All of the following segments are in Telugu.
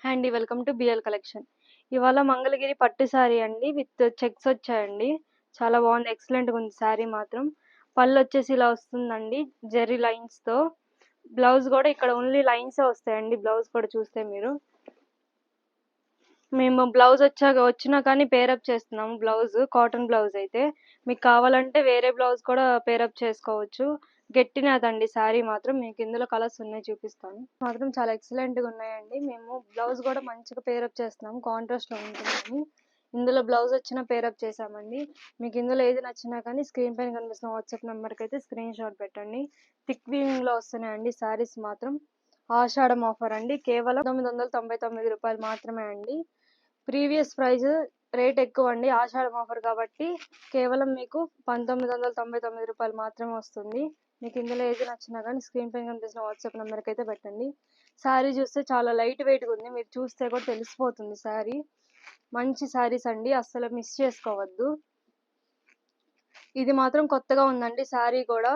హాయ్ అండి. Welcome to BL collection. ఇవాళ మంగళగిరి పట్టు శారీ అండి విత్ చెక్స్ వచ్చాయండి. చాలా బాగుంది, ఎక్సలెంట్గా ఉంది శారీ మాత్రం. పళ్ళు వచ్చేసి ఇలా వస్తుందండి జెర్రీ లైన్స్తో. బ్లౌజ్ కూడా ఇక్కడ ఓన్లీ లైన్సే వస్తాయండి. బ్లౌజ్ కూడా చూస్తే మేము బ్లౌజ్ వచ్చినా కానీ పేరప్ చేస్తున్నాము. బ్లౌజ్ కాటన్ బ్లౌజ్ అయితే మీకు కావాలంటే వేరే బ్లౌజ్ కూడా పేరప్ చేసుకోవచ్చు. గట్టినదండి శారీ మాత్రం. మీకు ఇందులో కలర్స్ ఉన్నాయి, చూపిస్తాను. మాత్రం చాలా ఎక్సలెంట్ గా ఉన్నాయండి. మేము బ్లౌజ్ కూడా మంచిగా పేరప్ చేస్తున్నాము, కాంట్రాస్ట్ లో ఉంటుందని. ఇందులో బ్లౌజ్ వచ్చిన పేరప్ చేసామండి. మీకు ఇందులో ఏది నచ్చినా కానీ స్క్రీన్ పైన కనిపిస్తున్న వాట్సాప్ నెంబర్కి అయితే స్క్రీన్ షాట్ పెట్టండి. థిక్ వీవింగ్ లో వస్తున్నాయండి శారీస్ మాత్రం. ఆషాఢం ఆఫర్ అండి, కేవలం 999 రూపాయలు మాత్రమే అండి. ప్రీవియస్ ప్రైస్ రేట్ ఎక్కువ అండి, ఆషాఢం ఆఫర్ కాబట్టి కేవలం మీకు 1999 రూపాయలు మాత్రమే వస్తుంది. మీకు ఇందులో ఏది నచ్చినా కానీ స్క్రీన్ పైన కనిపిస్తున్న వాట్సాప్ నెంబర్కి అయితే పెట్టండి. శారీ చూస్తే చాలా లైట్ వెయిట్గా ఉంది, మీరు చూస్తే కూడా తెలిసిపోతుంది శారీ. మంచి శారీస్ అండి, అస్సలు మిస్ చేసుకోవద్దు. ఇది మాత్రం కొత్తగా ఉందండి శారీ కూడా.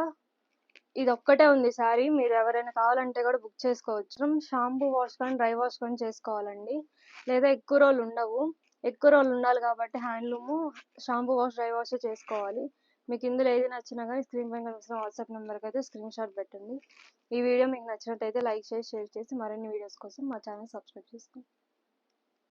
ఇది ఒక్కటే ఉంది శారీ, మీరు ఎవరైనా కావాలంటే కూడా బుక్ చేసుకోవచ్చు. షాంపూ వాష్ కానీ డ్రై వాష్ కానీ చేసుకోవాలండి, లేదా ఎక్కువ రోజులు ఉండవు. ఎక్కువ రోజులు ఉండాలి కాబట్టి handloom shampoo wash dry wash చేసుకోవాలి. మీకు ఇందులో ఏది నచ్చినా కానీ స్క్రీన్ పైన కనిపిస్తున్న వాట్సాప్ నెంబర్కి అయితే స్క్రీన్ షాట్ పెట్టండి. ఈ వీడియో మీకు నచ్చినట్టయితే లైక్ చేసి షేర్ చేసి మరిన్ని వీడియోస్ కోసం మా ఛానల్ సబ్స్క్రైబ్ చేసుకోండి.